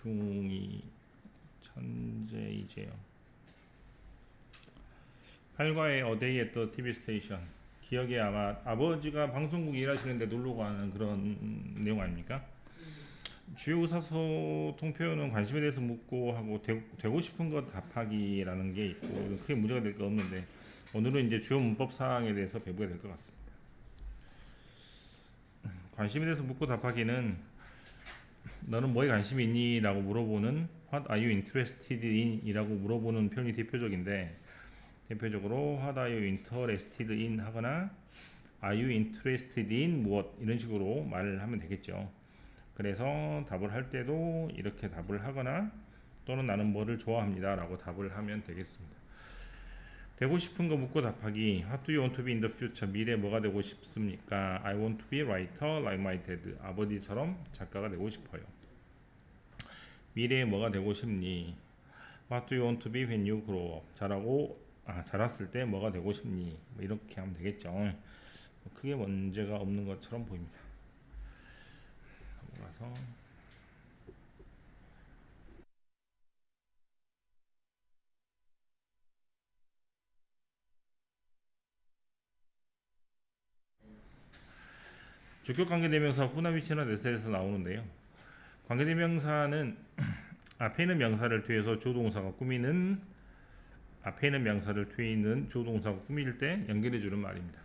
중이 천재이제요. 8과의 A Day at the TV Station. 기억에 아마 아버지가 방송국 일하시는데 놀러 가는 그런 내용 아닙니까? 주요 의사소통 표현은 관심에 대해서 묻고 하고 되고 싶은 것 답하기라는 게 있고 크게 문제가 될 거 없는데 오늘은 이제 주요 문법 사항에 대해서 배우게 될 것 같습니다. 관심에 대해서 묻고 답하기는 너는 뭐에 관심이 있니? 라고 물어보는 What are you interested in? 이라고 물어보는 표현이 대표적인데 대표적으로 What are you interested in? 하거나 Are you interested in 무엇? 이런 식으로 말을 하면 되겠죠. 그래서 답을 할 때도 이렇게 답을 하거나 또는 나는 뭐를 좋아합니다 라고 답을 하면 되겠습니다. 되고 싶은 거 묻고 답하기. What do you want to be in the future? 미래에 뭐가 되고 싶습니까? I want to be a writer like my dad. 아버지처럼 작가가 되고 싶어요. 미래에 뭐가 되고 싶니? What do you want to be when you grow up? 자랐을 때 뭐가 되고 싶니? 뭐 이렇게 하면 되겠죠. 크게 문제가 없는 것처럼 보입니다. 넘어가서 주격 관계대명사 후나 위치나 대세에서 나오는데요. 관계대명사는 앞에 있는 명사를 뒤에서 주동사가 꾸미는 앞에 있는 명사를 뒤에 있는 주동사가 꾸밀 때 연결해주는 말입니다.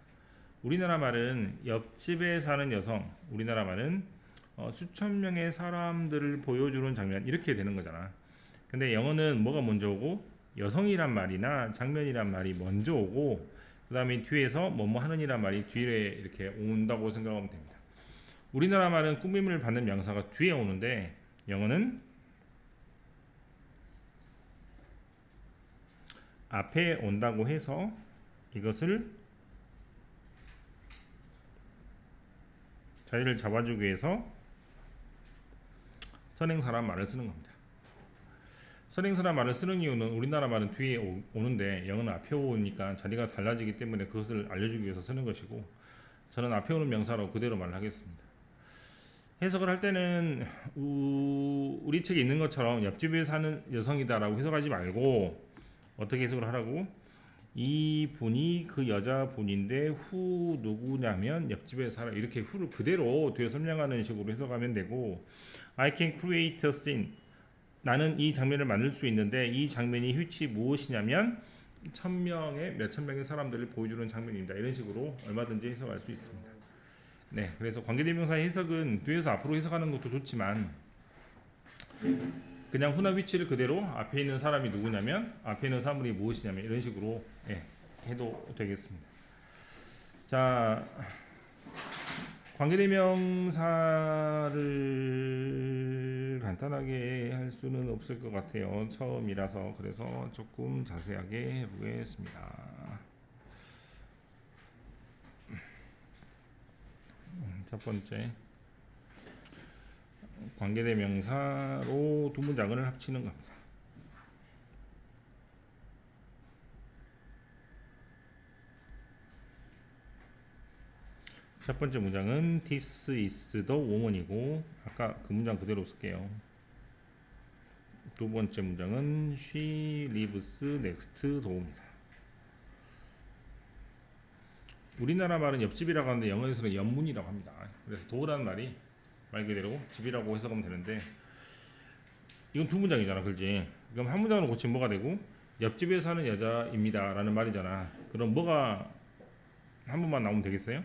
우리나라 말은 옆집에 사는 여성, 우리나라 말은 수천 명의 사람들을 보여주는 장면 이렇게 되는 거잖아. 근데 영어는 뭐가 먼저 오고 여성이란 말이나 장면이란 말이 먼저 오고 그 다음에 뒤에서 뭐뭐 하는이란 말이 뒤에 이렇게 온다고 생각하면 됩니다. 우리나라 말은 꾸밈을 받는 명사가 뒤에 오는데 영어는 앞에 온다고 해서 이것을 자리를 잡아주기 위해서 선행사란 말을 쓰는 겁니다. 선행사란 말을 쓰는 이유는 우리나라 말은 뒤에 오는데 영어는 앞에 오니까 자리가 달라지기 때문에 그것을 알려주기 위해서 쓰는 것이고 저는 앞에 오는 명사로 그대로 말을 하겠습니다. 해석을 할 때는 우리 책에 있는 것처럼 옆집에 사는 여성이다라고 해석하지 말고 어떻게 해석을 하라고? 이 분이 그 여자분인데 후 누구냐면 옆집에 살아 이렇게 후를 그대로 뒤에 설명하는 식으로 해석하면 되고 I can create a scene 나는 이 장면을 만들 수 있는데 이 장면이 which 무엇이냐면 몇천 명의 사람들을 보여주는 장면입니다. 이런 식으로 얼마든지 해석할 수 있습니다. 네, 그래서 관계대명사의 해석은 뒤에서 앞으로 해석하는 것도 좋지만 그냥 후나 위치를 그대로 앞에 있는 사람이 누구냐면 앞에 있는 사물이 무엇이냐면 이런 식으로 해도 되겠습니다. 자, 관계대명사를 간단하게 할 수는 없을 것 같아요. 처음이라서 그래서 조금 자세하게 해보겠습니다. 첫 번째 관계대명사로 두 문장을 합치는 겁니다. 첫 번째 문장은 This is the woman이고 아까 그 문장 그대로 쓸게요. 두 번째 문장은 She lives next door입니다. 우리나라 말은 옆집이라고 하는데 영어에서는 옆문이라고 합니다. 그래서 door라는 말이 말 그대로 집이라고 해석하면 되는데 이건 두 문장이잖아, 그렇지? 그럼 한 문장으로 고치면 뭐가 되고 옆집에 사는 여자입니다 라는 말이잖아. 그럼 뭐가 한 번만 나오면 되겠어요?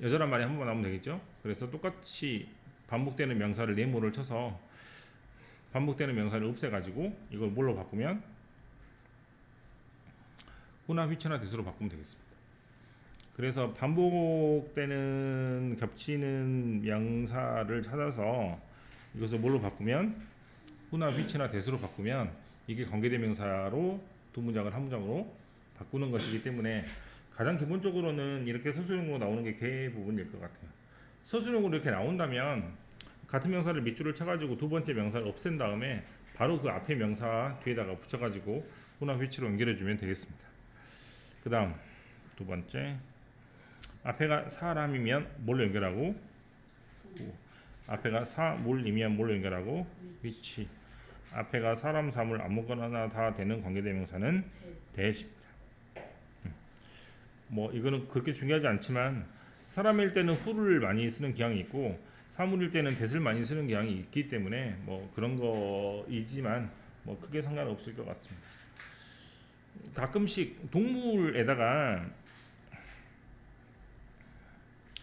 여자란 말이 한 번만 나오면 되겠죠? 그래서 똑같이 반복되는 명사를 네모를 쳐서 반복되는 명사를 없애가지고 이걸 뭘로 바꾸면 후나 휘체나 대수로 바꾸면 되겠습니다. 그래서 반복되는 겹치는 명사를 찾아서 이것을 뭘로 바꾸면 후나 휘체나 대수로 바꾸면 이게 관계대명사로 두 문장을 한 문장으로 바꾸는 것이기 때문에 가장 기본적으로는 이렇게 서술형으로 나오는 게 대부분일 것 같아요. 서술형으로 이렇게 나온다면 같은 명사를 밑줄을 쳐가지고 두 번째 명사를 없앤 다음에 바로 그 앞에 명사 뒤에다가 붙여가지고 후나 휘치로 연결해주면 되겠습니다. 그 다음 두 번째 앞에가 사람이면 뭘로 연결하고 앞에가 사물이면 뭘로 연결하고 위치 앞에가 사람, 사물 아무거나 다 되는 관계대명사는 대십니다. 뭐 이거는 그렇게 중요하지 않지만 사람일 때는 who를 많이 쓰는 경향이 있고 사물일 때는 that을 많이 쓰는 경향이 있기 때문에 뭐 그런 거이지만 뭐 크게 상관없을 것 같습니다. 가끔씩 동물에다가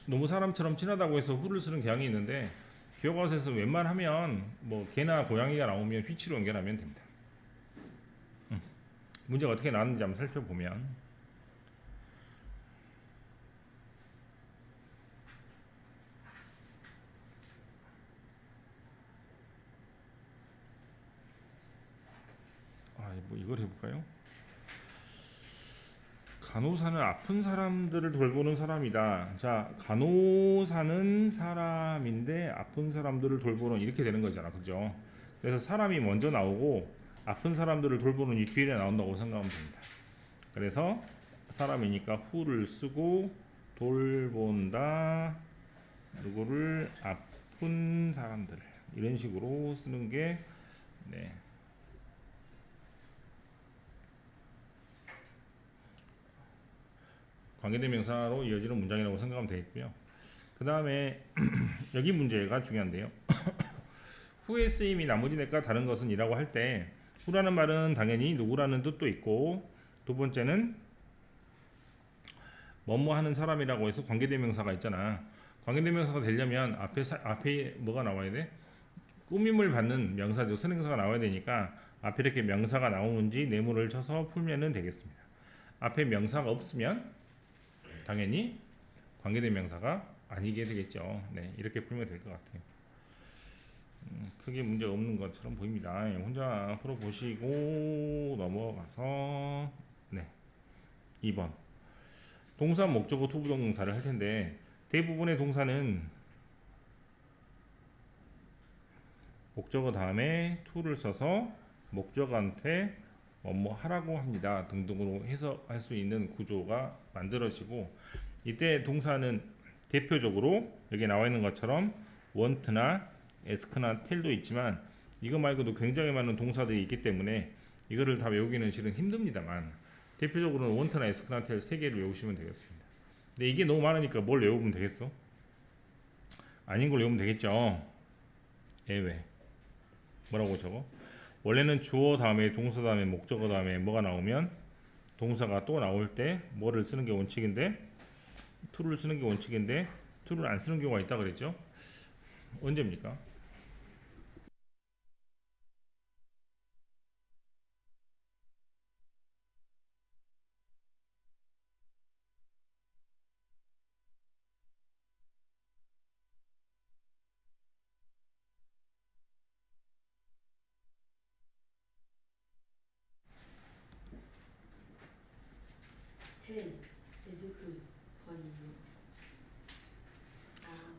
너무 사람처럼 친하다고 해서 who를 쓰는 경향이 있는데 교과서에서 웬만하면 뭐 개나 고양이가 나오면 which로 연결하면 됩니다. 문제가 어떻게 나왔는지 한번 살펴보면 뭐 이걸 해볼까요? 간호사는 아픈 사람들을 돌보는 사람이다. 자, 간호사는 사람인데 아픈 사람들을 돌보는 이렇게 되는 거잖아, 그죠? 그래서 사람이 먼저 나오고 아픈 사람들을 돌보는 이 뒤에 나온다고 생각하면 됩니다. 그래서 사람이니까 who를 쓰고 돌본다 누구를 아픈 사람들 이런 식으로 쓰는 게 네. 관계대명사로 이어지는 문장이라고 생각하면 되겠고요. 그 다음에 여기 문제가 중요한데요. who의 쓰임이 나머지 넷과 다른 것은 이라고 할 때 who라는 말은 당연히 누구라는 뜻도 있고 두 번째는 뭐뭐 하는 사람이라고 해서 관계대명사가 있잖아. 관계대명사가 되려면 앞에 뭐가 나와야 돼? 꾸밈을 받는 명사죠. 선행사가 나와야 되니까 앞에 이렇게 명사가 나오는지 네모를 쳐서 풀면 되겠습니다. 앞에 명사가 없으면 당연히 관계대명사가 아니게 되겠죠. 네, 이렇게 풀면 될 것 같아요. 크게 문제 없는 것처럼 보입니다. 혼자 풀어보시고 넘어가서 네, 2번 동사, 목적어, 투부정사를 할 텐데 대부분의 동사는 목적어 다음에 to를 써서 목적어한테 뭐뭐 하라고 합니다 등등으로 해석할 수 있는 구조가 만들어지고 이때 동사는 대표적으로 여기 나와 있는 것처럼 want나 ask나 tell도 있지만 이거 말고도 굉장히 많은 동사들이 있기 때문에 이거를 다 외우기는 실은 힘듭니다만 대표적으로는 want나 ask나 tell 3개를 외우시면 되겠습니다. 근데 이게 너무 많으니까 뭘 외우면 되겠어? 아닌 걸 외우면 되겠죠. 예외 뭐라고 적어? 원래는 주어 다음에 동사 다음에 목적어 다음에 뭐가 나오면 동사가 또 나올 때 뭐를 쓰는 게 원칙인데 to를 쓰는 게 원칙인데 to를 안 쓰는 경우가 있다 그랬죠? 언제입니까?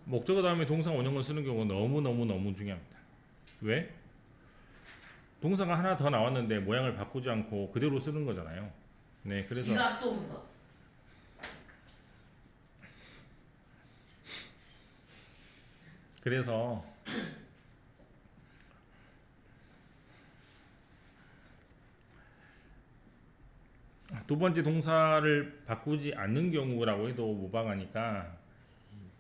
목적어 다음에 동사 원형을 쓰는 경우가 너무 중요합니다. 왜? 동사가 하나 더 나왔는데 모양을 바꾸지 않고 그대로 쓰는 거잖아요. 네, 그래서 지각동사. 그래서 두 번째 동사를 바꾸지 않는 경우라고 해도 무방하니까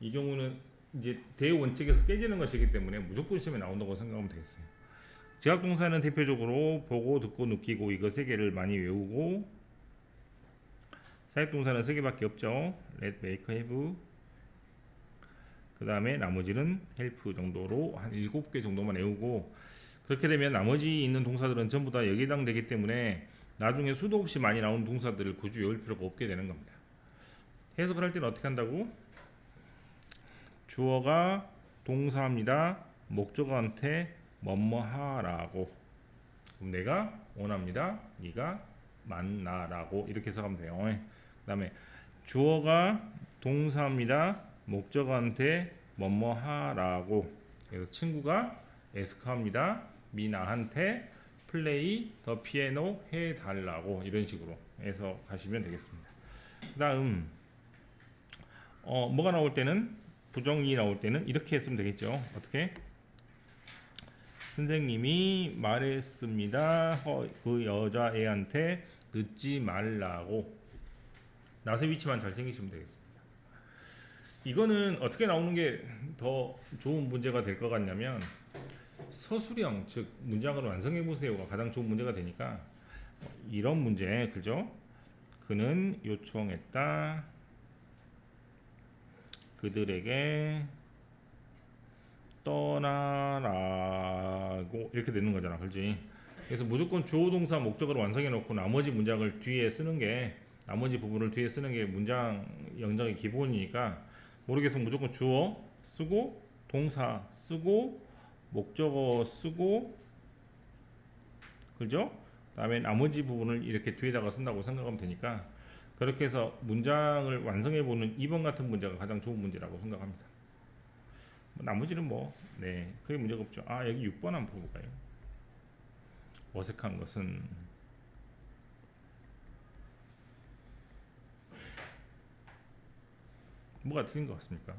이 경우는 이제 대원칙에서 깨지는 것이기 때문에 무조건 시험에 나온다고 생각하면 되겠어요. 지각동사는 대표적으로 보고 듣고 느끼고 이거 세 개를 많이 외우고 사역동사는 세 개밖에 없죠. let, make, have 그 다음에 나머지는 help 정도로 한 7개 정도만 외우고 그렇게 되면 나머지 있는 동사들은 전부 다 여기에 해당되기 때문에 나중에 수도 없이 많이 나오는 동사들을 굳이 외울 필요가 없게 되는 겁니다. 해석을 할 때는 어떻게 한다고? 주어가 동사입니다. 목적어한테 뭐뭐 하라고. 그럼 내가 원합니다. 네가 만나라고 이렇게 해석하면 돼요. 그 다음에 주어가 동사입니다. 목적어한테 뭐뭐 하라고. 그래서 친구가 에스크합니다. 미나한테 플레이 더 피아노 해달라고 이런 식으로 해석하시면 되겠습니다. 그 다음 뭐가 나올 때는 부정이 나올 때는 이렇게 했으면 되겠죠. 어떻게? 선생님이 말했습니다. 그 여자애한테 늦지 말라고. 나서 위치만 잘 챙기시면 되겠습니다. 이거는 어떻게 나오는 게 더 좋은 문제가 될 것 같냐면 서술형, 즉 문장을 완성해 보세요가 가장 좋은 문제가 되니까 이런 문제, 그죠? 그는 요청했다. 그들에게 떠나라고 이렇게 되는 거잖아, 그렇지? 그래서 무조건 주어 동사 목적어를 완성해 놓고 나머지 문장을 뒤에 쓰는 게 나머지 부분을 뒤에 쓰는 게 문장 영작의 기본이니까 모르겠어 무조건 주어 쓰고 동사 쓰고 목적어 쓰고 그죠? 그다음에 나머지 부분을 이렇게 뒤에다가 쓴다고 생각하면 되니까 그렇게 해서 문장을 완성해 보는 2번 같은 문제가 가장 좋은 문제라고 생각합니다. 나머지는 네, 크게 문제가 없죠. 여기 6번 한번 풀어볼까요? 어색한 것은 뭐가 틀린 것 같습니까?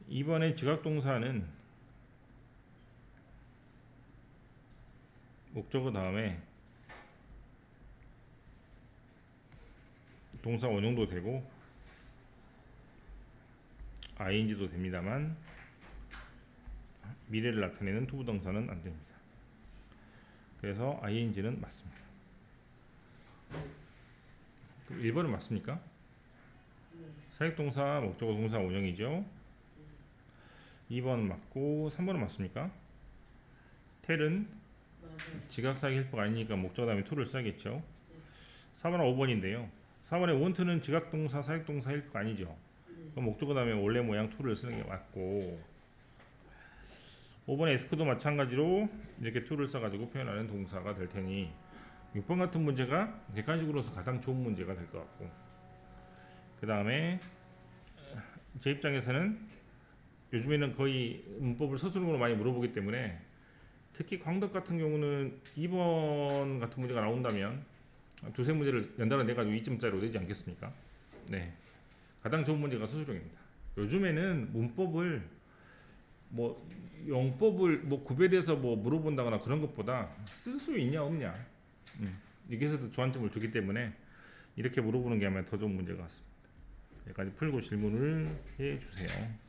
이번에 지각동사는 목적어 다음에 동사 원형도 되고 ing도 됩니다만 미래를 나타내는 투부동사는 안 됩니다. 그래서 ing는 맞습니다. 그럼 1번은 맞습니까? 사역동사, 목적어, 동사 원형이죠. 2번 맞고 3번은 맞습니까? 텔은 지각사기 헬퍼가 아니니까 목적어 다음에 to를 써야겠죠. 4번은 5번인데요. 4번의 want는 지각동사, 사역동사 헬퍼가 아니죠. 그럼 목적어 다음에 원래 모양 to를 쓰는 게 맞고 5번의 ask도 마찬가지로 이렇게 to를 써가지고 표현하는 동사가 될 테니 6번 같은 문제가 객관식으로서 가장 좋은 문제가 될 것 같고 그 다음에 제 입장에서는 요즘에는 거의 문법을 서술형으로 많이 물어보기 때문에 특히 광덕 같은 경우는 2번 같은 문제가 나온다면 두세 문제를 연달아 내가지고 2점짜리로 내지 않겠습니까? 네, 가장 좋은 문제가 서술형입니다. 요즘에는 문법을 용법을 구별해서 물어본다거나 그런 것보다 쓸 수 있냐 없냐 여기에서도 주안점을 두기 때문에 이렇게 물어보는 게 아마 더 좋은 문제가 같습니다. 여기까지 풀고 질문을 해주세요.